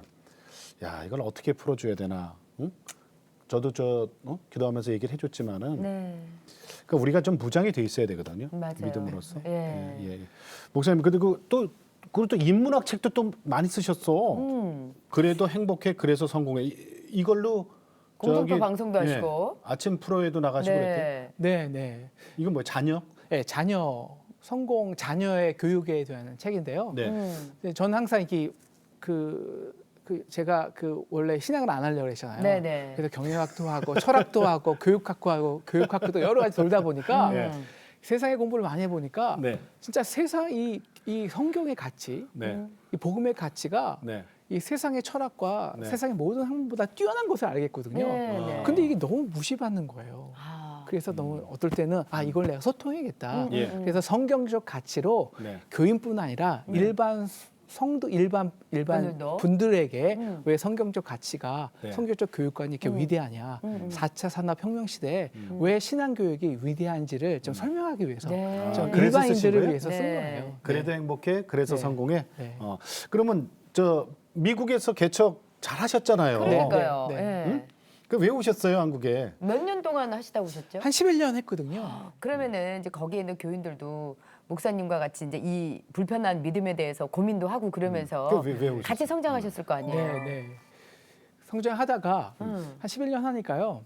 야 이걸 어떻게 풀어줘야 되나? 응? 저도 기도하면서 얘기를 해줬지만은 네. 그러니까 우리가 좀 무장이 돼 있어야 되거든요. 맞아요. 믿음으로써. 예. 예. 목사님 그리고 또 인문학 책도 또 많이 쓰셨어. 그래도 행복해 그래서 성공해 이걸로 공동토 방송도 하시고. 아침 프로에도 나가시고 그랬대. 네. 네, 네. 이건 뭐 자녀? 네, 자녀의 교육에 대한 책인데요. 네. 근데 저는 항상 제가 원래 신학을 안 하려고 했잖아요. 네네. 그래서 경영학도 하고 철학도 하고 교육학도 여러 가지 돌다 보니까 네. 세상의 공부를 많이 해보니까 네. 진짜 세상 이 성경의 가치, 네. 이 복음의 가치가 네. 이 세상의 철학과 네. 세상의 모든 학문보다 뛰어난 것을 알겠거든요. 네. 근데 이게 너무 무시받는 거예요. 아. 그래서 너무 어떨 때는 이걸 내가 소통해야겠다. 예. 그래서 성경적 가치로 네. 교인뿐 아니라 일반 성도 일반 분들도? 분들에게 왜 성경적 가치가 네. 성경적 교육관이 이렇게 위대하냐 4차 산업혁명 시대에 왜 신앙 교육이 위대한지를 좀 설명하기 위해서 네. 좀 그래서 쓰신 일반인들을 거예요? 위해서 쓴 네. 거예요. 그래도 행복해 그래서 네. 성공해. 네. 그러면 미국에서 개척 잘 하셨잖아요. 그러니까요. 네, 네. 예. 응? 왜 오셨어요 한국에? 몇 년 동안 하시다 오셨죠? 한 11년 했거든요. 그러면은 이제 거기에 있는 교인들도 목사님과 같이 이제 이 불편한 믿음에 대해서 고민도 하고 그러면서 왜 오셨어요? 같이 성장하셨을 거 아니에요. 네, 네. 성장하다가 한 11년 하니까요.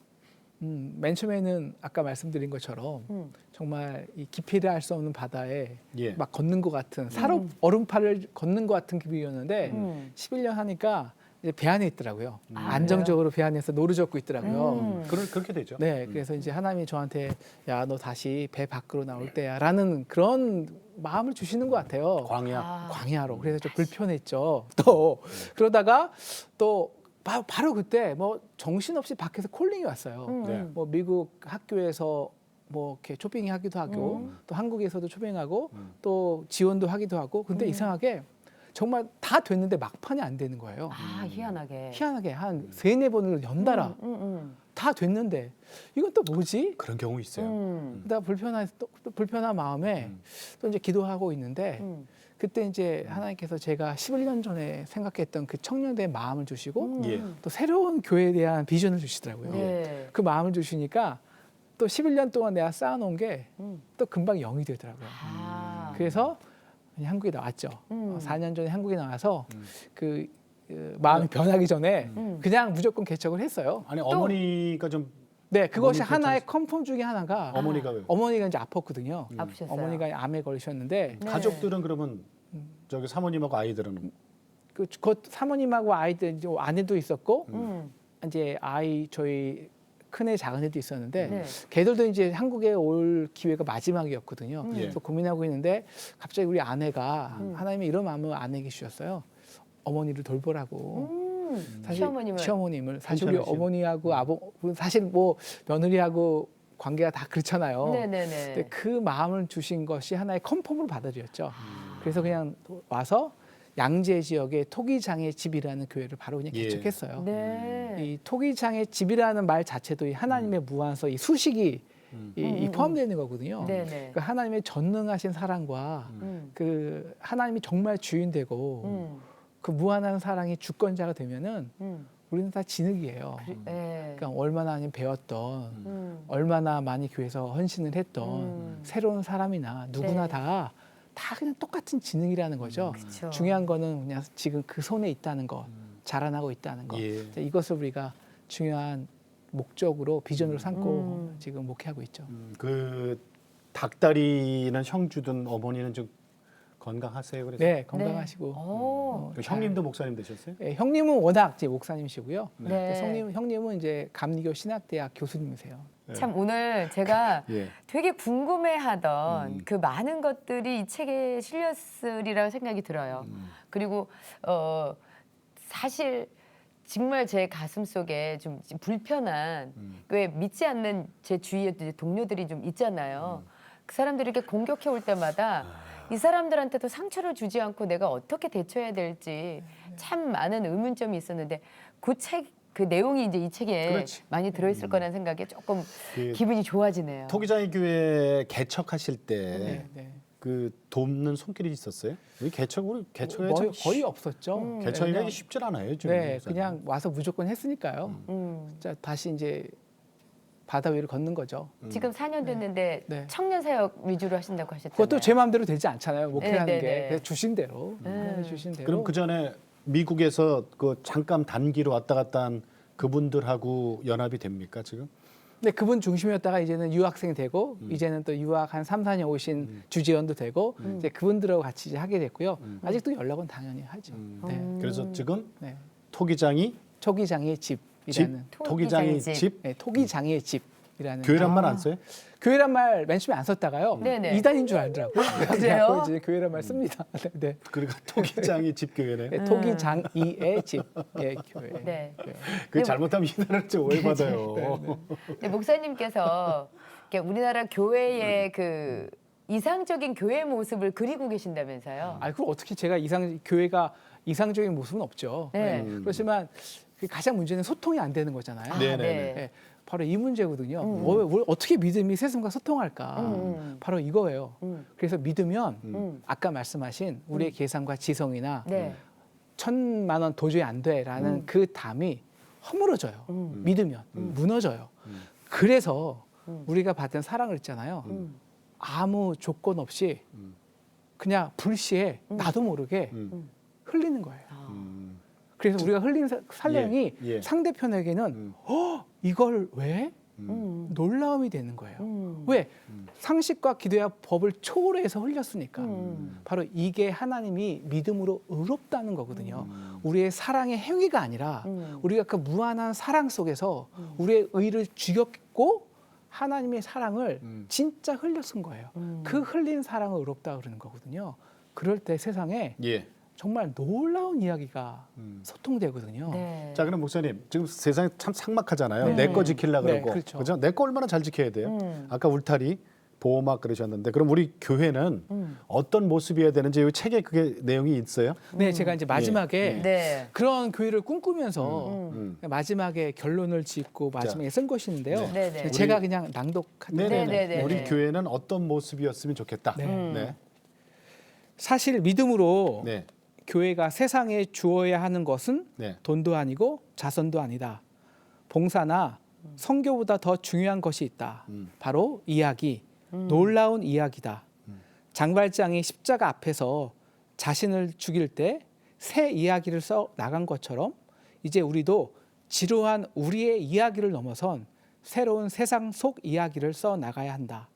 맨 처음에는 아까 말씀드린 것처럼 정말 이 깊이를 알 수 없는 바다에 예. 막 걷는 것 같은 얼음판을 걷는 것 같은 기분이었는데 11년 하니까 이제 배 안에 있더라고요. 안정적으로 배 안에서 노르젓고 있더라고요. 그렇게 되죠. 네, 그래서 이제 하나님이 저한테 야, 너 다시 배 밖으로 나올 때야라는 그런 마음을 주시는 것 같아요. 광야. 광야로. 그래서 좀 불편했죠. 또 그러다가 또 바로 그때 뭐 정신없이 밖에서 콜링이 왔어요. 네. 뭐 미국 학교에서 뭐 이렇게 쇼핑 하기도 하고 또 한국에서도 쇼핑하고 또 지원도 하기도 하고 근데 이상하게 정말 다 됐는데 막판이 안 되는 거예요. 아 희한하게. 희한하게 한 3-4번을 연달아 다 됐는데 이건 또 뭐지? 그런 경우 있어요. 또 불편한 마음에 또 이제 기도하고 있는데 그때 이제 하나님께서 제가 11년 전에 생각했던 그 청년들의 마음을 주시고 예. 또 새로운 교회에 대한 비전을 주시더라고요. 네. 그 마음을 주시니까 또 11년 동안 내가 쌓아놓은 게 또 금방 0이 되더라고요. 아. 그래서 그냥 한국에 나왔죠. 4년 전에 한국에 나와서 마음이 변하기 전에 그냥 무조건 개척을 했어요. 아니 어머니가 좀 네, 그것이 어머니 하나의 컨펌 중에 하나가 어머니가 왜? 어머니가 이제 아팠거든요. 아프셨어요. 어머니가 암에 걸리셨는데 네. 가족들은 그러면 저기 사모님하고 아이들은 그 사모님하고 아이들 이제 아내도 있었고 이제 저희 큰애 작은애도 있었는데 네. 걔들도 이제 한국에 올 기회가 마지막이었거든요. 예. 그래서 고민하고 있는데 갑자기 우리 아내가 하나님이 이런 마음을 아내에게 주셨어요. 어머니를 돌보라고. 사실 시어머님을 사실 우리 괜찮으시오. 어머니하고 사실 뭐 며느리하고 관계가 다 그렇잖아요. 네네네. 근데 그 마음을 주신 것이 하나의 컨펌으로 받아들였죠. 그래서 그냥 와서 양재 지역의 토기장의 집이라는 교회를 바로 그냥 예. 개척했어요. 네. 이 토기장의 집이라는 말 자체도 이 하나님의 무한서, 이 수식이 이 포함되는 거거든요. 네네. 그 하나님의 전능하신 사랑과 그 하나님이 정말 주인되고 그 무한한 사랑이 주권자가 되면은 우리는 다 진흙이에요. 네. 그러니까 얼마나 많이 배웠던, 얼마나 많이 교회에서 헌신을 했던 새로운 사람이나 누구나 네. 다 그냥 똑같은 진흙이라는 거죠. 그쵸. 중요한 거는 그냥 지금 그 손에 있다는 것, 자라나고 있다는 것. 예. 이것을 우리가 중요한 목적으로 비전으로 삼고 지금 목회하고 있죠. 그 닭다리는 형주든 어머니는 좀 건강하세요. 그래서 네, 건강하시고. 오. 그 형님도 목사님 되셨어요? 네, 형님은 워낙 이제 목사님이시고요. 네. 형님은 이제 감리교 신학대학 교수님이세요. 참 오늘 제가 예. 되게 궁금해하던 그 많은 것들이 이 책에 실렸으리라고 생각이 들어요. 그리고 사실 정말 제 가슴 속에 좀 불편한 왜 믿지 않는 제 주위에 이제 동료들이 좀 있잖아요. 그 사람들이 이렇게 공격해 올 때마다 이 사람들한테도 상처를 주지 않고 내가 어떻게 대처해야 될지 참 많은 의문점이 있었는데 그 내용이 이제 이 책에 그렇지. 많이 들어있을 거라는 생각에 조금 그 기분이 좋아지네요. 토기장의 교회 개척하실 때 네, 네. 그 돕는 손길이 있었어요? 우리 개척을 개척에 거의 없었죠. 개척이 왜냐면- 쉽지 않아요. 지금. 네, 그냥 와서 무조건 했으니까요. 자, 다시 이제 바다 위를 걷는 거죠. 지금 4년 됐는데 네. 청년 사역 위주로 하신다고 하셨잖아요. 그것도 제 마음대로 되지 않잖아요. 목회하는 네, 네, 게 네. 그래서 주신 대로 주신 대로. 그럼 그 전에 미국에서 그 잠깐 단기로 왔다 갔다 한 그분들하고 연합이 됩니까 지금? 근데 그분 중심이었다가 이제는 유학생 되고 이제는 또 유학 한 3, 4년 오신 주재원도 되고 이제 그분들하고 같이 이제 하게 됐고요. 아직도 연락은 당연히 하죠. 네. 그래서 지금 네. 토기장이 토기장의 집이라는 토기장이 집. 집 네, 토기장의 집이라는 교회란 말 안 써요? 교회란 말 맨 처음에 안 썼다가요. 네네. 이단인 줄 알더라고요. 그래요? 그래서 이제 교회란 말 씁니다. 네. 그리고 토기장이 집 교회네. 네, 토기장이의 집의 교회. 네. 그 잘못하면 이단을 좀 오해받아요. 네, 목사님께서 이렇게 우리나라 교회의 그 이상적인 교회 모습을 그리고 계신다면서요. 아, 그럼 어떻게 제가 교회가 이상적인 모습은 없죠. 네. 그렇지만 그 가장 문제는 소통이 안 되는 거잖아요. 아, 네네네. 네, 바로 이 문제거든요. 어떻게 믿음이 세상과 소통할까? 바로 이거예요. 그래서 믿으면 아까 말씀하신 우리의 계산과 지성이나 네. 1,000만 원 도저히 안 돼라는 그 담이 허물어져요. 믿으면 무너져요. 그래서 우리가 받은 사랑을 있잖아요. 아무 조건 없이 그냥 불시에 나도 모르게 흘리는 거예요. 그래서 우리가 흘린 사랑이 예, 예. 상대편에게는 이걸 왜? 놀라움이 되는 거예요. 왜? 상식과 기도와 법을 초월해서 흘렸으니까. 바로 이게 하나님이 믿음으로 의롭다는 거거든요. 우리의 사랑의 행위가 아니라 우리가 그 무한한 사랑 속에서 우리의 의를 죽였고 하나님의 사랑을 진짜 흘렸은 거예요. 그 흘린 사랑을 의롭다 그러는 거거든요. 그럴 때 세상에 예. 정말 놀라운 이야기가 소통되거든요. 네. 자, 그럼 목사님 지금 세상이 참 삭막하잖아요. 네. 내 거 지키려고 네, 그러고, 그렇죠. 그죠? 내 거 얼마나 잘 지켜야 돼요? 아까 울타리, 보호막 그러셨는데, 그럼 우리 교회는 어떤 모습이어야 되는지 이 책에 그게 내용이 있어요? 네, 제가 이제 마지막에 네. 그런 교회를 꿈꾸면서 마지막에 결론을 짓고 마지막에 쓴 것이 있는데요. 네, 네. 제가 그냥 낭독하는 네네네. 우리 네. 교회는 어떤 모습이었으면 좋겠다. 네. 사실 믿음으로 네. 교회가 세상에 주어야 하는 것은 네. 돈도 아니고 자선도 아니다. 봉사나 선교보다 더 중요한 것이 있다. 바로 이야기, 놀라운 이야기다. 장발장이 십자가 앞에서 자신을 죽일 때 새 이야기를 써 나간 것처럼 이제 우리도 지루한 우리의 이야기를 넘어선 새로운 세상 속 이야기를 써 나가야 한다.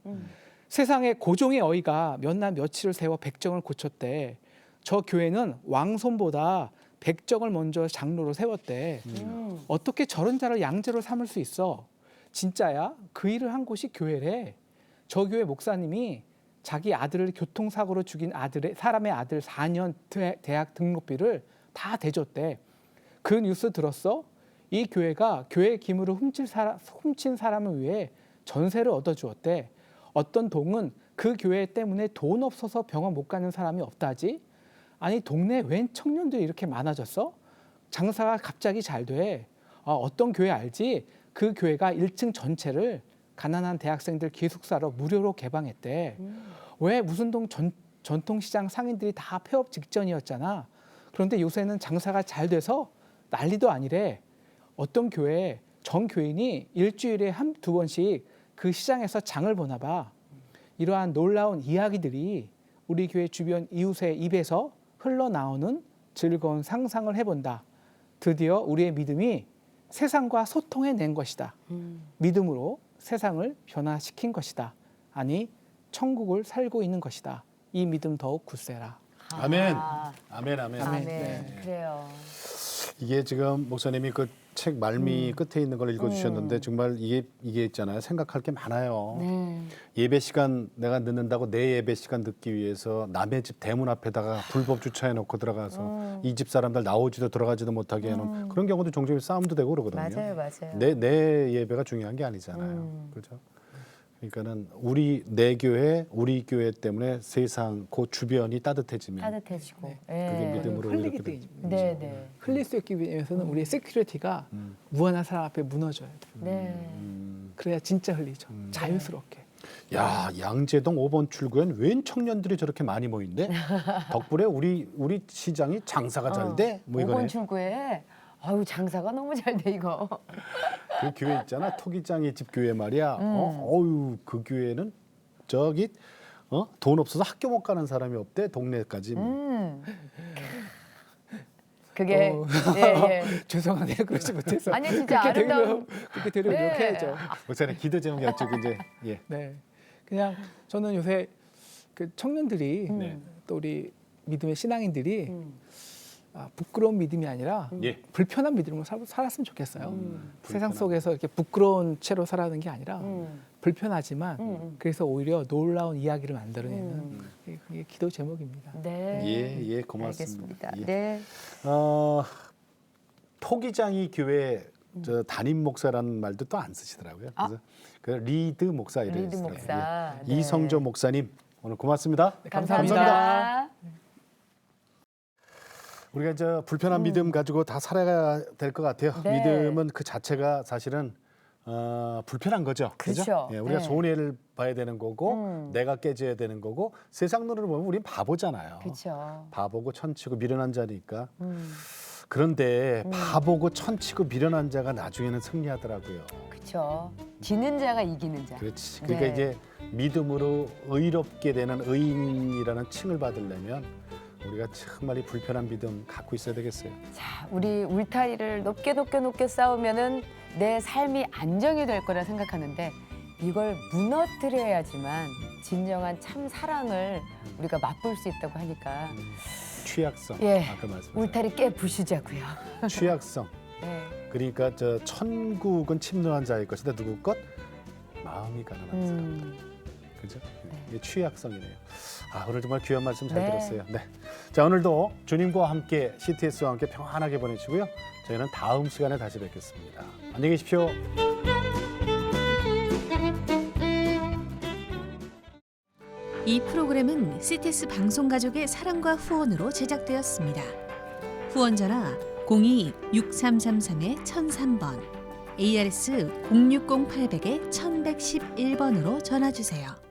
세상에 고종의 어이가 몇 날 며칠을 세워 백정을 고쳤대. 저 교회는 왕손보다 백정을 먼저 장로로 세웠대. 어떻게 저런 자를 양제로 삼을 수 있어? 진짜야? 그 일을 한 곳이 교회래. 저 교회 목사님이 자기 아들을 교통사고로 죽인 사람의 아들 4년 대학 등록비를 다 대줬대. 그 뉴스 들었어? 이 교회가 교회 기물을 훔친 사람을 위해 전세를 얻어주었대. 어떤 동은 그 교회 때문에 돈 없어서 병원 못 가는 사람이 없다지. 아니 동네 웬 청년들이 이렇게 많아졌어? 장사가 갑자기 잘 돼. 어떤 교회 알지? 그 교회가 1층 전체를 가난한 대학생들 기숙사로 무료로 개방했대. 왜 무슨 동 전통시장 상인들이 다 폐업 직전이었잖아. 그런데 요새는 장사가 잘 돼서 난리도 아니래. 어떤 교회에 전 교인이 일주일에 한두 번씩 그 시장에서 장을 보나 봐. 이러한 놀라운 이야기들이 우리 교회 주변 이웃의 입에서 흘러나오는 즐거운 상상을 해본다. 드디어 우리의 믿음이 세상과 소통해낸 것이다. 믿음으로 세상을 변화시킨 것이다. 아니 천국을 살고 있는 것이다. 이 믿음 더욱 굳세라. 아멘. 아, 아멘. 아멘. 아멘. 네. 그래요. 이게 지금 목사님이 그 책 말미 끝에 있는 걸 읽어주셨는데 정말 이게 있잖아요. 생각할 게 많아요. 네. 예배 시간 내가 늦는다고 내 예배 시간 듣기 위해서 남의 집 대문 앞에다가 불법 주차해 놓고 들어가서 이 집 사람들 나오지도 들어가지도 못하게 해놓은 그런 경우도 종종 싸움도 되고 그러거든요. 맞아요. 내 예배가 중요한 게 아니잖아요. 그렇죠? 그러니까는 내 교회, 우리 교회 때문에 세상 그 주변이 따뜻해지면 따뜻해지고. 그게 예. 믿음으로 흘리기 이렇게 때문에. 네, 네. 흘릴 수 있기 위해서는 우리의 세큐리티가 무한한 사람 앞에 무너져야 돼. 네. 그래야 진짜 흘리죠. 자유스럽게. 야, 양재동 5번 출구엔 웬 청년들이 저렇게 많이 모인대? 덕분에 우리 시장이 장사가 잘 돼? 뭐 5번 이거네. 출구에 아유 장사가 너무 잘 돼 이거. 그 교회 있잖아. 토기장의 집 교회 말이야. 어유 그 교회는 저기 돈 없어서 학교 못 가는 사람이 없대. 동네까지. 그게 예. 죄송하네요. 그러지 못해서. 아니, 진짜 그렇게 아름다운- 되면 그렇게 되려 네. 이렇게해야죠. 목사님 기도 제목 여쭈고 이제 예. 네. 그냥 저는 요새 그 청년들이 네. 또 우리 믿음의 신앙인들이 부끄러운 믿음이 아니라 예. 불편한 믿음으로 살았으면 좋겠어요. 세상 속에서 이렇게 부끄러운 채로 살아가는 게 아니라 불편하지만 그래서 오히려 놀라운 이야기를 만들어내는 그게 기도 제목입니다. 네. 예, 고맙습니다. 알겠습니다. 예. 네. 토기장이 교회 저 담임 목사라는 말도 또 안 쓰시더라고요. 그래서 그 리드 목사 이래요. 리드 목사. 네. 이성조 목사님 오늘 고맙습니다. 네, 감사합니다. 우리가 저 불편한 믿음 가지고 다 살아가야 될 것 같아요. 네. 믿음은 그 자체가 사실은 불편한 거죠. 그죠? 그렇죠. 예, 우리가 네. 손해를 봐야 되는 거고 내가 깨져야 되는 거고 세상 눈으로 보면 우린 바보잖아요. 그렇죠. 바보고 천치고 미련한 자니까. 그런데 바보고 천치고 미련한 자가 나중에는 승리하더라고요. 그렇죠. 지는 자가 이기는 자. 그렇지. 그러니까 네. 이제 믿음으로 의롭게 되는 의인이라는 칭을 받으려면 우리가 정말 이 불편한 믿음 갖고 있어야 되겠어요. 자, 우리 울타리를 높게 쌓으면은 내 삶이 안정이 될 거라 생각하는데 이걸 무너뜨려야지만 진정한 참 사랑을 우리가 맛볼 수 있다고 하니까 취약성. 예, 아까 말씀하신 울타리 깨 부수자고요. 취약성. 네. 그러니까 저 천국은 침노한 자의 것이다. 누구 것? 마음이 가난한 사람. 그죠? 이게 취약성이네요. 오늘 정말 귀한 말씀 잘 네. 들었어요. 네. 자, 오늘도 주님과 함께 CTS와 함께 평안하게 보내시고요. 저희는 다음 시간에 다시 뵙겠습니다. 안녕히 계십시오. 이 프로그램은 CTS 방송가족의 사랑과 후원으로 제작되었습니다. 후원전화 02-6333-1003번, ARS 060-800-1111번으로 전화주세요.